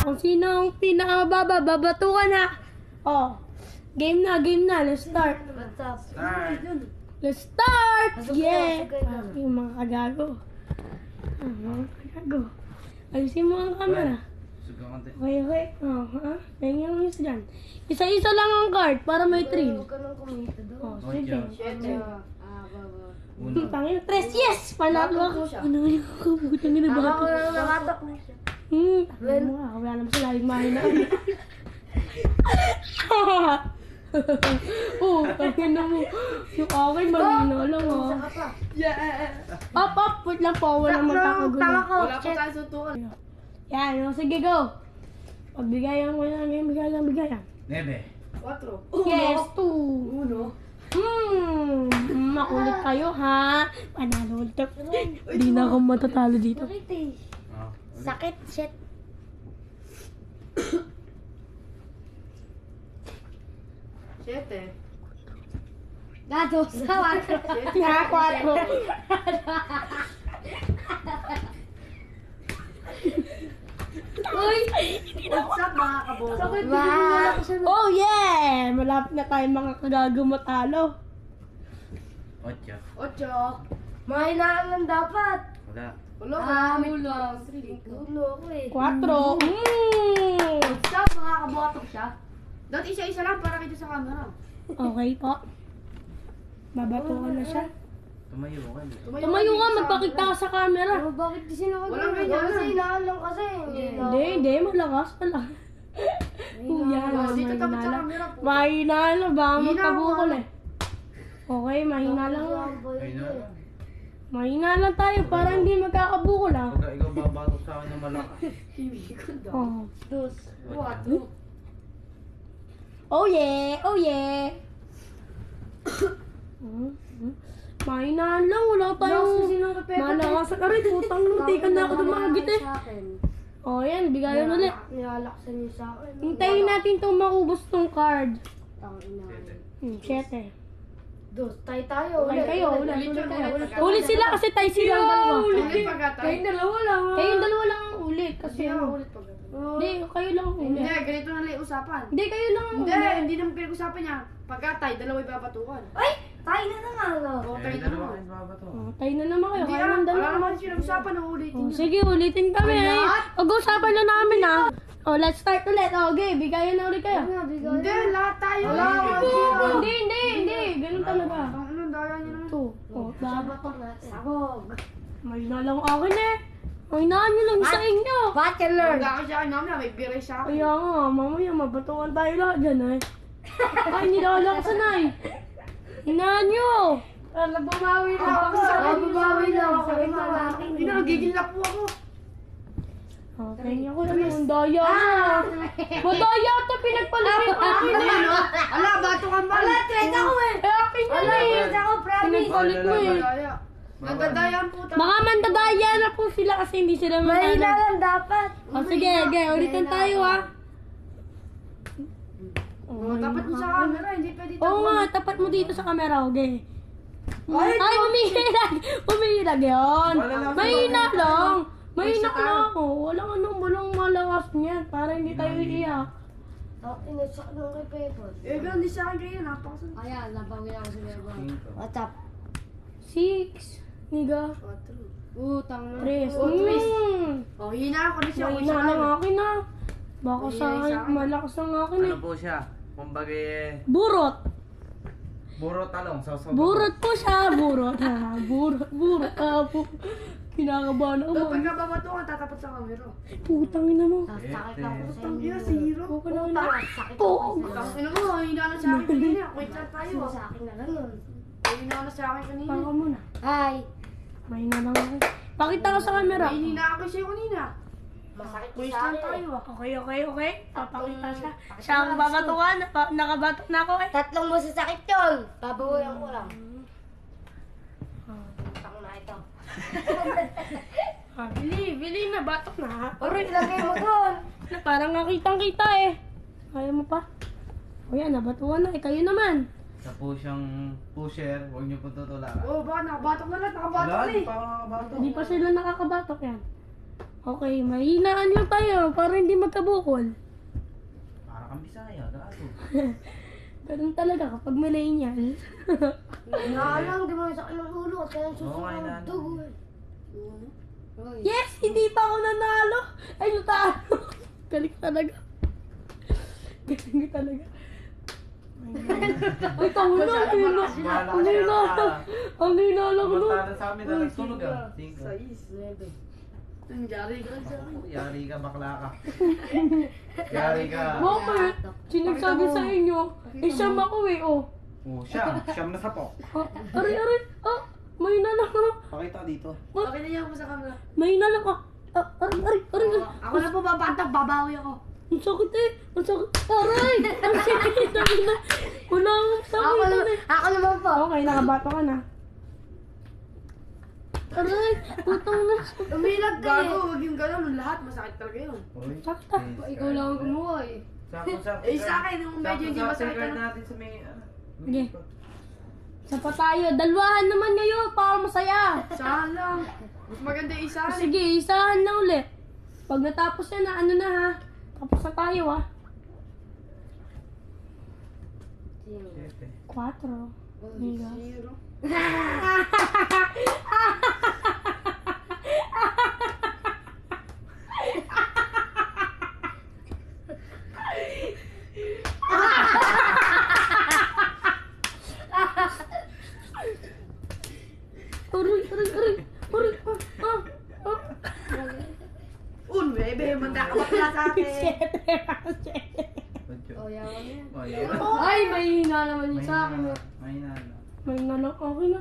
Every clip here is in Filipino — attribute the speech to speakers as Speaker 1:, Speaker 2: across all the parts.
Speaker 1: Kung sino ang pinakababa, babatukan ha. Oh, game na. Let's start. Let's start! Yeah! Yung mga kagago. Mga kagago. Ayusin mo ang camera. Okay. Oh, ha? Tingnan mo isa dyan. Isa-isa lang ang card para may thrill. Oh, sige. Tangin, 3 yes! Panalo ako. Panalo ako. Butang ina ba ako? Wala naman sila. Yung mahina. Oh, tangin na mo. Yung akin, mahina lang oh. Up. Wait lang po. Wala naman kakagulo.
Speaker 2: Wala pa tayo sutuan.
Speaker 1: Yan, sige, go. Pagbigayan mo lang yung bigayan.
Speaker 2: 9. 4.
Speaker 1: Yes, 2.
Speaker 2: 1.
Speaker 1: Makulit kayo ha. Panalo ulit ako. Hindi na ako matatalo dito.
Speaker 3: Sakit, shit. Gato, sa 4.
Speaker 1: Nga, 4.
Speaker 3: Uy!
Speaker 2: What's up mga kabobo?
Speaker 1: Oh yeah! Malapit na tayo mga kagago matalo.
Speaker 2: 8.
Speaker 3: Mahinaan lang dapat.
Speaker 2: Wala.
Speaker 3: Ulo ko eh.
Speaker 1: 4.
Speaker 2: What's up mga kaboto siya? Dati isa-isa lang para kita sa camera.
Speaker 1: Okay po. Babatukan na siya.
Speaker 2: Tumayo ka.
Speaker 1: Tumayo ka, magpakita ka sa camera.
Speaker 3: Pero bakit di sinawag
Speaker 2: Walang
Speaker 3: mo?
Speaker 2: ganyan.
Speaker 3: Kasi hinaan lang kasi.
Speaker 1: Hindi, malakas pala. Yan,
Speaker 2: Dito tapos sa
Speaker 1: mahina lang.
Speaker 2: camera po.
Speaker 1: Mahina lang, baka
Speaker 2: Mahina
Speaker 1: magpabukol
Speaker 2: ako.
Speaker 1: eh. Okay, mahina lang.
Speaker 2: Ayun na.
Speaker 1: Mahina lang tayo para hindi magkakabukol ah.
Speaker 2: Pagka ikaw babato sa akin ng malakas.
Speaker 1: Oh.
Speaker 2: 4.
Speaker 1: Oh yeah! Mahina lang, wala tayong malakas. Aray, putang lunti ka na ako dumagit eh. Oh yan, bigayan ulit.
Speaker 3: Nilalaksan niyo sa akin.
Speaker 1: Hintayin natin itong maubos tong card.
Speaker 3: Tangina.
Speaker 1: 7.
Speaker 3: Tayo tayo.
Speaker 1: Ulit kayo, ulit
Speaker 2: Ulit
Speaker 1: kayo.
Speaker 2: ulit.
Speaker 1: Ulit sila kasi tayo silang dalawa.
Speaker 2: Ulit pagkatay.
Speaker 3: Kayong dalawa lang.
Speaker 1: Kayong dalawa lang ang ulit kasi
Speaker 2: Hindi
Speaker 1: ano.
Speaker 2: ulit pagkatay.
Speaker 1: Hindi, kayo lang ang
Speaker 2: Hindi,
Speaker 1: ulit.
Speaker 2: ganito na lang yung usapan.
Speaker 1: Hindi, kayo lang ang
Speaker 2: Hindi,
Speaker 1: ulit.
Speaker 2: hindi naman pinag-usapan niya. Pagkatay, dalawa ibabatukan.
Speaker 3: Ay! Tayo na nga lang.
Speaker 2: O, tayo na naman.
Speaker 1: Oh, tayo na naman kayo,
Speaker 2: Hindi
Speaker 1: kayo ng
Speaker 2: wala
Speaker 1: dalawa.
Speaker 2: naman pinag-usapan na ulitin
Speaker 1: Oh,
Speaker 2: niya.
Speaker 1: sige, ulitin kami
Speaker 2: Ay,
Speaker 1: eh.
Speaker 2: lahat?
Speaker 1: Pag-uusapan lang namin ah. Oh, let's start ulit. Oh, okay, bigayan na ulit kayo.
Speaker 2: Hindi, lahat tayo.
Speaker 1: Hindi. Ganun talaga.
Speaker 2: Ano, daya niya naman.
Speaker 1: 2. Oh, dapat.
Speaker 3: Sabog.
Speaker 1: May na lang akin eh. May naan nyo lang sa inyo.
Speaker 3: Bachelor.
Speaker 2: Hindi ako siya akin namin, may biray siya ako.
Speaker 1: Kaya nga, mamaya mabatukan tayo lahat dyan eh. Ay, nilalaksan ay. Hinaan nyo.
Speaker 3: Bumawi
Speaker 2: lang ako.
Speaker 3: Bumawi lang ako.
Speaker 2: Hindi na, nagigil na po ako.
Speaker 1: Oh, kanya ko lang yung daya mo. Madaya ito, pinagpalipin akin eh.
Speaker 2: Ala, bato ka ba?
Speaker 3: Wala, trade ako eh.
Speaker 1: Eh, akin yan
Speaker 3: Wala,
Speaker 1: eh.
Speaker 3: trade ako, promise.
Speaker 1: Pinagpalit mo eh.
Speaker 2: Daya. Nagdadayaan po tayo.
Speaker 1: Baka mandadaya na po sila kasi hindi sila
Speaker 3: Mahina
Speaker 1: manalo.
Speaker 3: lang dapat.
Speaker 1: Oh, sige, ulitin tayo ah.
Speaker 2: Oh, tapat mo sa camera, hindi pwede
Speaker 1: Oo nga, tapat mo dito sa camera, okay. Ay, umihilag yun. Mahina lang. Mahina lang. Oh, walang malakas niyan para hindi tayo iiyak.
Speaker 3: Inasak nung kay Pepot.
Speaker 2: Eh, ganun din sa akin kayo, napakasan.
Speaker 3: Ayan, napawin ako sa Pepot. What's up?
Speaker 1: 6. Niga.
Speaker 3: Utang na.
Speaker 1: 3.
Speaker 2: Oh, hina ako na siya.
Speaker 1: Mahina lang akin ah. Baka sa akin, malakas ang akin eh.
Speaker 2: Ano po siya? Kumbaga
Speaker 1: Burot.
Speaker 2: buro talong.
Speaker 1: Burot po siya. Burot ha. Burot. Kinakabahan ako.
Speaker 2: Dapat ka babato ka, tatapat sa camera.
Speaker 1: Putang ina mo.
Speaker 3: Sakit ako sa
Speaker 2: Putang
Speaker 3: inyo.
Speaker 2: ina, si Hiro.
Speaker 1: Huwag ka na ina.
Speaker 3: Sakit
Speaker 1: Po.
Speaker 3: ako sa
Speaker 2: Putang
Speaker 3: inyo.
Speaker 2: ina mo, hina na sa akin kanina. Wait lang tayo.
Speaker 3: Sino sa akin na ganun?
Speaker 2: Hina na sa akin kanina.
Speaker 1: Paka muna.
Speaker 3: Hi.
Speaker 1: Mahina lang ako. Pakita ka sa camera.
Speaker 2: May hina ako sa'yo kanina.
Speaker 3: Masakit
Speaker 2: Wait
Speaker 3: sa
Speaker 2: lang
Speaker 3: akin.
Speaker 2: tayo.
Speaker 1: Okay. Papakita siya. Siya ang babatukan. Nakabatok na ako eh.
Speaker 3: Tatlong masasakit yun. Babawayan ko lang. Tang na ito.
Speaker 1: Bili na. Batok na.
Speaker 3: Uy, ilagay mo doon.
Speaker 1: Parang nakitang kita eh. Kaya mo pa? O yan, nabatuan na. Kayo naman.
Speaker 4: Sa po siyang pusher, huwag niyo po tutularan.
Speaker 2: Oh, baka nakabatok na lang. Nakabatok
Speaker 4: Wala,
Speaker 2: na
Speaker 4: di
Speaker 2: eh.
Speaker 4: pa makakabato.
Speaker 1: Hindi pa sila nakakabatok yan. Okay, mahinaan lang tayo para hindi magkabukol.
Speaker 4: Para kang Bisaya, gato.
Speaker 1: Ganun talaga kapag millennial.
Speaker 3: Naalang, di mo sa ng ulo at kaya
Speaker 4: Oo,
Speaker 3: susunod
Speaker 4: nga,
Speaker 3: ng
Speaker 4: inaalam.
Speaker 3: dugo eh.
Speaker 1: Yes! Hindi pa ako nanalo! Ay, natalo! Galing talaga. Galing talaga. Ay, tango na! Ang hina! Ang hina! Ang hina lang no!
Speaker 4: Pumunta na sa amin na nagtunog ah. Cinco.
Speaker 2: Nangyari ka sa akin.
Speaker 4: Yari ka, bakla ka. Yari ka.
Speaker 1: Bakit? Sinasabi sa inyo, isang ako eh, oh.
Speaker 4: Oh, siyam na sapo.
Speaker 1: Ah, aray, aray! Ah, mahina lang ah.
Speaker 4: Pakita dito.
Speaker 2: Bakit na mo sa camera?
Speaker 1: Mahina lang ah. Ah, aray, aray, aray.
Speaker 2: Ako na po babatak, babawi ako.
Speaker 1: Ang sakit eh. Ang sakit. Aray! Ang sakit na. Wala akong sakit eh.
Speaker 3: Ako naman po.
Speaker 1: Okay, nakabato ka na. Aray! Putang na.
Speaker 3: Umilag ka
Speaker 2: Gago,
Speaker 3: eh.
Speaker 2: huwag yung gano'n. Lahat masakit talaga yun.
Speaker 4: Uy.
Speaker 1: Sakta.
Speaker 3: Ikaw lang ang gumawa eh.
Speaker 4: Sakto.
Speaker 2: Eh, sa akin, yung medyo hindi masakit
Speaker 4: Sakto
Speaker 2: na.
Speaker 4: natin sa may...
Speaker 1: Sige. Isa pa tayo. Dalwahan naman ngayon para masaya.
Speaker 2: Isahan lang. Mas maganda yung isahan.
Speaker 1: Sige, isahan na ulit. Pag natapos yan na, ano na ha. Tapos na tayo ha. 4. Amiga.
Speaker 2: Zero.
Speaker 1: Aray, aray, aray. Aray, ah, ah.
Speaker 2: Bebe, magkakabakla sa akin.
Speaker 3: Oh, yaman yan.
Speaker 4: Oh, yun.
Speaker 1: Ay, mahina naman yun sa akin.
Speaker 4: Mahina na.
Speaker 1: Mahina lang. Okay na.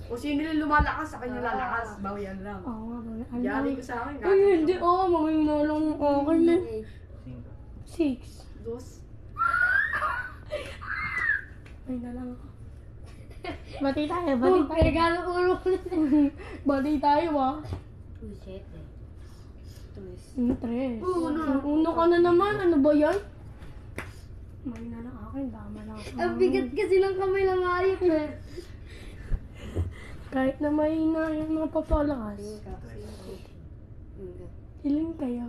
Speaker 2: Kung sino yung lumalakas, sa kanya lalakas. Bawian lang.
Speaker 1: Oo nga ba?
Speaker 2: Yari ko sa akin.
Speaker 1: Ay, hindi. Oo, mahina lang. Okay na.
Speaker 4: Cinco.
Speaker 1: 6.
Speaker 2: Dos.
Speaker 1: Mahina lang ako. Bati tayo, bati tayo.
Speaker 3: Regalo ulo ko na.
Speaker 1: Bati tayo ah.
Speaker 3: 2-7.
Speaker 1: 3. Uno ka na naman. Ano ba yan? Mahina lang akin. Dama lang ako.
Speaker 3: Ang bigat kasi ng kamay ng ayop eh.
Speaker 1: Kahit na mahina yung mga papalakas. Ilan kayo?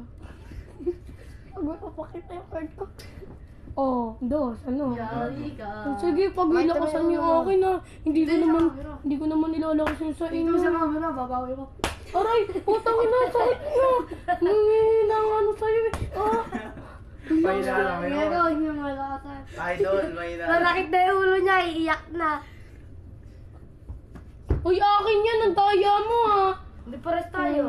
Speaker 1: Pag-papakita yung card ko. Oh, 2. Ano?
Speaker 2: Yari ka.
Speaker 1: Sige, pag nilakasan niyo akin na. Hindi ko naman nilalakas yung sa
Speaker 2: Tingnan mo sa
Speaker 1: inyo.
Speaker 2: camera, babawi ko.
Speaker 1: Aray! Putang ina! Sakit niyo! Nangyayina ang ano sa'yo eh. Ah!
Speaker 4: Mahina na
Speaker 3: Ngayon,
Speaker 4: ngayon.
Speaker 3: huwag niyo malakasan.
Speaker 4: Idol, mahina na.
Speaker 3: Malakit na yung ulo niya, iiyak na.
Speaker 1: Uy, akin yan! Ang daya mo ah!
Speaker 3: Hindi pares tayo.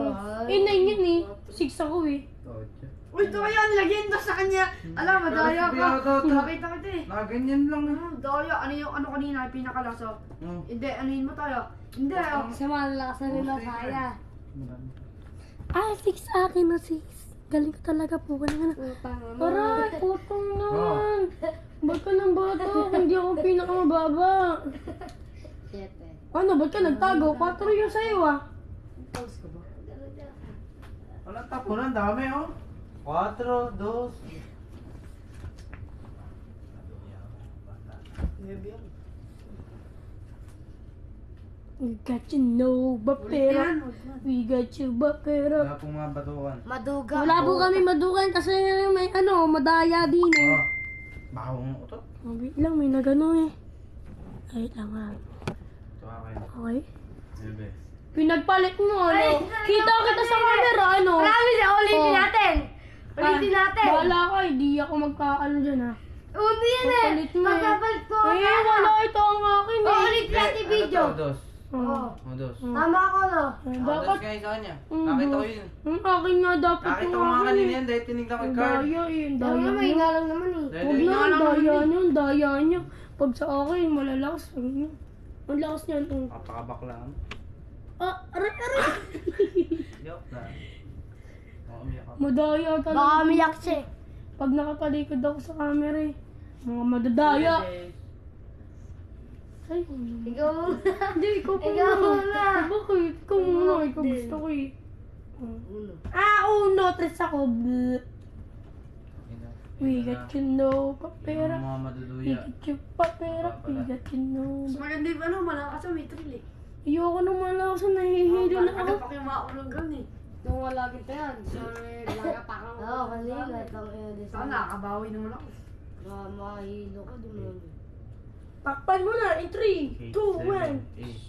Speaker 1: Eh, 9 yan eh. 6 ako eh.
Speaker 4: Ocho.
Speaker 2: Uy, ito kaya ang lagyan to sa kanya. Alam, madaya ka. Nakita kita eh.
Speaker 4: Nakaganyan lang ah.
Speaker 2: Daya, ano yung ano kanina, pinakalaso.
Speaker 4: Oh.
Speaker 2: Hindi, anuhin mo tayo. Hindi, oh.
Speaker 3: Sa malakasan nila kaya.
Speaker 1: Ah, 6 akin na 6. Galing ka talaga po. Galing ka na.
Speaker 3: Utang mo.
Speaker 1: Aray! Putang naman! Ba't ka ng bata? Hindi ako pinakamababa.
Speaker 3: 7.
Speaker 1: Ano? Ba't ka nagtago? 4 yung sa'yo ah.
Speaker 2: Pause ka ba?
Speaker 4: Wala tapo na, ang dami oh. 4, 2.
Speaker 2: Maybe ako.
Speaker 1: We got you no bapera. We got you bapera.
Speaker 4: Wala pong mga batukan.
Speaker 3: Maduga.
Speaker 1: Wala po kami madukan kasi may ano, madaya din eh.
Speaker 4: Oh. Bahong utot.
Speaker 1: Wait lang, may nagano eh. Wait lang ha.
Speaker 4: Ito akin.
Speaker 1: Okay.
Speaker 4: Bebe.
Speaker 1: Pinagpalit mo ano. Kita kita sa camera ano.
Speaker 3: Marami siya, ulitin
Speaker 1: Oh.
Speaker 3: natin. Ulitin natin.
Speaker 1: Bahala ka, hindi ako magkaano dyan ha.
Speaker 3: Undi yan eh.
Speaker 1: Papalit mo eh.
Speaker 3: Magpapalit ko.
Speaker 1: Eh, wala ito ang akin
Speaker 3: Oh,
Speaker 1: eh.
Speaker 3: ulit natin video.
Speaker 4: Ano to? Dos.
Speaker 1: Oh.
Speaker 4: Oh, dos.
Speaker 3: Tama ako no.
Speaker 1: Dapat,
Speaker 4: Dos kayo sa kanya. Nakita ko yun.
Speaker 1: ang akin nga dapat
Speaker 4: Nakita
Speaker 1: yung
Speaker 4: ko nga
Speaker 1: akin
Speaker 4: kanina
Speaker 1: eh.
Speaker 4: yan dahil tinignan ko
Speaker 1: Ang
Speaker 4: yung card.
Speaker 1: daya eh, ang
Speaker 3: Dami
Speaker 1: daya
Speaker 3: na may
Speaker 1: niyo.
Speaker 3: lang naman eh.
Speaker 4: Dahil
Speaker 1: Huwag
Speaker 4: tinignan
Speaker 1: na,
Speaker 4: ko
Speaker 1: ang
Speaker 4: lang
Speaker 1: daya niyo, ang daya niyo. Pag sa akin, malalakas. Ang lakas niyan.
Speaker 4: Kapakabakla.
Speaker 1: Ah, aray, aray.
Speaker 4: Joke na. Oo, umiyak ako.
Speaker 1: Madaya
Speaker 3: Baka
Speaker 1: talaga.
Speaker 3: umiyak siya eh.
Speaker 1: Pag nakatalikod ako sa camera eh. Mga madadaya. Ay, ano.
Speaker 3: Ikaw muna.
Speaker 1: Hindi, ikaw pa
Speaker 3: Ikaw
Speaker 1: muna.
Speaker 3: muna.
Speaker 1: Bakit? Ikaw muna. Ikaw gusto ko eh.
Speaker 2: Uno.
Speaker 1: Ah, uno. Tres ako. Bleh. We got you no papera.
Speaker 4: Yung mga maduduya.
Speaker 1: We got you papera. We got you no.
Speaker 2: Mas maganda yung malakas sa may thrill eh.
Speaker 1: Ayoko naman ako sa nahihilo na ako.
Speaker 2: Agad pa kayo makakulong gano'n eh. Nung wala kita yan, so laga pa kang
Speaker 3: Oo, kasi lahat ang iyo.
Speaker 2: Saka nakakabawi naman ako.
Speaker 3: Mahilo ka, di mo.
Speaker 1: Takpan mo na in 3, 2, 1.